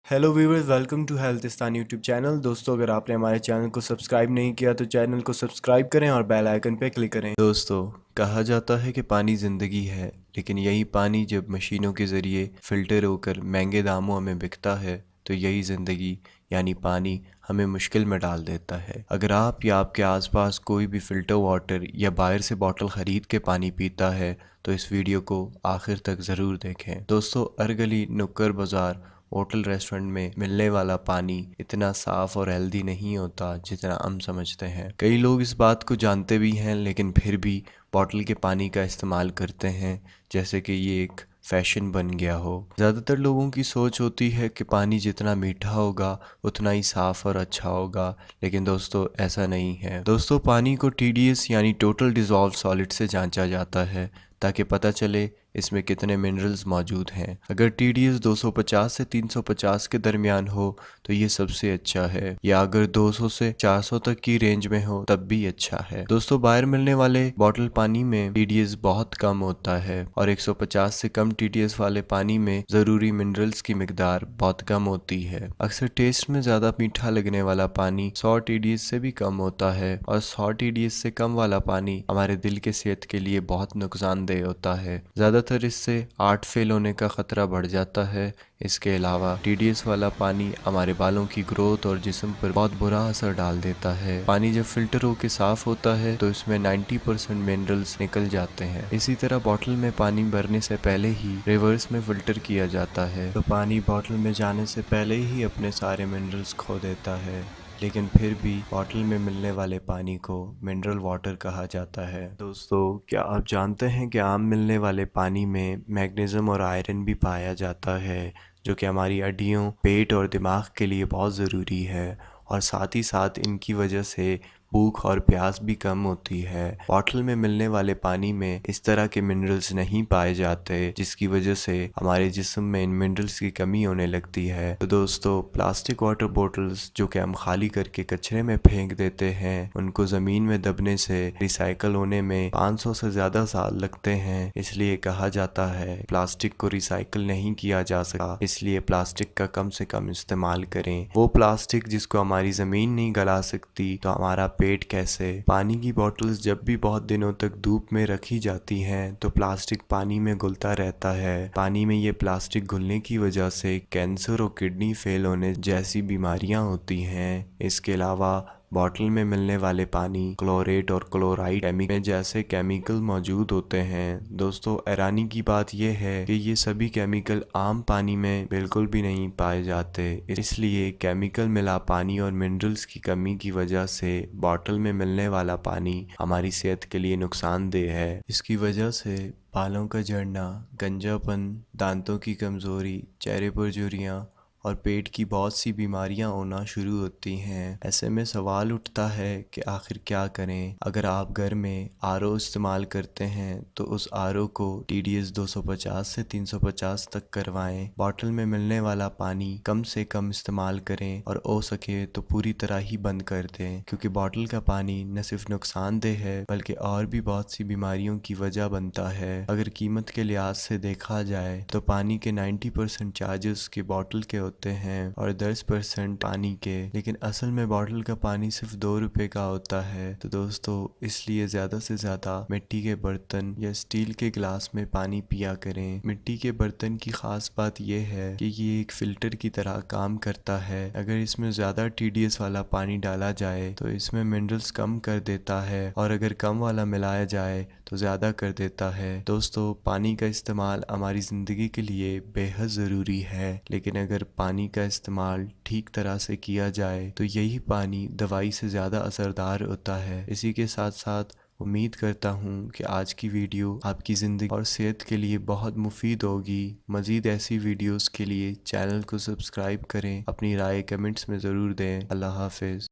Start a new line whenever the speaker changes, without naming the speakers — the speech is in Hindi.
Hello viewers, welcome to Healthistan YouTube channel. दोस्तों, अगर आपने हमारे चैनल को सब्सक्राइब नहीं किया तो चैनल को सब्सक्राइब करें और बेल आइकन पे क्लिक करें। दोस्तों, कहा जाता है कि पानी ज़िंदगी है, लेकिन यही पानी जब मशीनों के ज़रिए फ़िल्टर होकर महंगे दामों में बिकता है तो यही ज़िंदगी यानी पानी हमें मुश्किल में डाल देता है। अगर आप या आपके आसपास कोई भी फ़िल्टर वाटर या बाहर से बॉटल ख़रीद के पानी पीता है तो इस वीडियो को आखिर तक ज़रूर देखें। दोस्तों, हर गली, नुक्कड़ बाज़ार, होटल, रेस्टोरेंट में मिलने वाला पानी इतना साफ और हेल्दी नहीं होता जितना हम समझते हैं। कई लोग इस बात को जानते भी हैं लेकिन फिर भी बॉटल के पानी का इस्तेमाल करते हैं जैसे कि ये एक फैशन बन गया हो। ज़्यादातर लोगों की सोच होती है कि पानी जितना मीठा होगा उतना ही साफ और अच्छा होगा, लेकिन दोस्तों ऐसा नहीं है। दोस्तों, पानी को TDS यानी टोटल डिज़ोल्व सॉलिड से जांचा जाता है ताकि पता चले इसमें कितने मिनरल्स मौजूद हैं। अगर TDS 250 से 350 के दरमियान हो तो ये सबसे अच्छा है, या अगर 200 से 400 तक की रेंज में हो तब भी अच्छा है। दोस्तों, बाहर मिलने वाले बॉटल पानी में TDS बहुत कम होता है और 150 से कम TDS वाले पानी में ज़रूरी मिनरल्स की मिकदार बहुत कम होती है। अक्सर टेस्ट में ज़्यादा मीठा लगने वाला पानी 100 TDS से भी कम होता है और 100 TDS से कम वाला पानी हमारे दिल के सेहत के लिए बहुत नुकसानदेह होता है। ज़्यादातर इससे हार्ट फेल होने का खतरा बढ़ जाता है। इसके अलावा TDS वाला पानी हमारे बालों की ग्रोथ और जिस्म पर बहुत बुरा असर डाल देता है। पानी जब फिल्टर होकर साफ होता है तो इसमें 90% मिनरल्स निकल जाते हैं। इसी तरह बॉटल में पानी भरने से पहले ही रिवर्स में फिल्टर किया जाता है, तो पानी बॉटल में जाने से पहले ही अपने सारे मिनरल्स खो देता है, लेकिन फिर भी बॉटल में मिलने वाले पानी को मिनरल वाटर कहा जाता है। दोस्तों, क्या आप जानते हैं कि आम मिलने वाले पानी में मैग्नीशियम और आयरन भी पाया जाता है, जो कि हमारी हड्डियों, पेट और दिमाग के लिए बहुत ज़रूरी है, और साथ ही साथ इनकी वजह से भूख और प्यास भी कम होती है। बॉटल में मिलने वाले पानी में इस तरह के मिनरल्स नहीं पाए जाते, जिसकी वजह से हमारे जिस्म में इन मिनरल्स की कमी होने लगती है। तो दोस्तों, प्लास्टिक वाटर बोतल्स जो कि हम खाली करके कचरे में फेंक देते हैं, उनको ज़मीन में दबने से रिसाइकल होने में 500 से ज़्यादा साल लगते हैं। इसलिए कहा जाता है प्लास्टिक को रिसाइकल नहीं किया जा सकता, इसलिए प्लास्टिक का कम से कम इस्तेमाल करें। वो प्लास्टिक जिसको हमारी ज़मीन नहीं गला सकती तो हमारा पेट कैसे। पानी की बोतल्स जब भी बहुत दिनों तक धूप में रखी जाती हैं तो प्लास्टिक पानी में घुलता रहता है। पानी में ये प्लास्टिक घुलने की वजह से कैंसर और किडनी फेल होने जैसी बीमारियां होती हैं। इसके अलावा बॉटल में मिलने वाले पानी क्लोरेट और क्लोराइड केमिकल जैसे केमिकल मौजूद होते हैं। दोस्तों, हैरानी की बात यह है कि ये सभी केमिकल आम पानी में बिल्कुल भी नहीं पाए जाते। इसलिए केमिकल मिला पानी और मिनरल्स की कमी की वजह से बॉटल में मिलने वाला पानी हमारी सेहत के लिए नुकसानदेह है। इसकी वजह से बालों का झड़ना, गंजापन, दांतों की कमज़ोरी, चेहरे पर झुर्रियाँ और पेट की बहुत सी बीमारियां होना शुरू होती हैं। ऐसे में सवाल उठता है कि आखिर क्या करें। अगर आप घर में RO इस्तेमाल करते हैं तो उस RO को TDS 250 से 350 तक करवाएं। बॉटल में मिलने वाला पानी कम से कम इस्तेमाल करें और हो सके तो पूरी तरह ही बंद कर दें, क्योंकि बॉटल का पानी न सिर्फ नुकसानदेह है बल्कि और भी बहुत सी बीमारियों की वजह बनता है। अगर कीमत के लिहाज से देखा जाए तो पानी के 90% चार्जेस की बॉटल के होते हैं और 10% पानी के, लेकिन असल में बॉटल का पानी सिर्फ 2 रुपए का होता है। तो दोस्तों, इसलिए ज़्यादा से ज़्यादा मिट्टी के बर्तन या स्टील के गिलास में पानी पिया करें। मिट्टी के बर्तन की खास बात यह है कि ये एक फ़िल्टर की तरह काम करता है। अगर इसमें ज़्यादा TDS वाला पानी डाला जाए तो इसमें मिनरल्स कम कर देता है, और अगर कम वाला मिलाया जाए तो ज़्यादा कर देता है। दोस्तों, पानी का इस्तेमाल हमारी ज़िंदगी के लिए बेहद ज़रूरी है, लेकिन अगर पानी का इस्तेमाल ठीक तरह से किया जाए तो यही पानी दवाई से ज़्यादा असरदार होता है। इसी के साथ साथ उम्मीद करता हूँ कि आज की वीडियो आपकी ज़िंदगी और सेहत के लिए बहुत मुफीद होगी। मज़ीद ऐसी वीडियोस के लिए चैनल को सब्सक्राइब करें, अपनी राय कमेंट्स में ज़रूर दें। अल्लाह हाफिज़।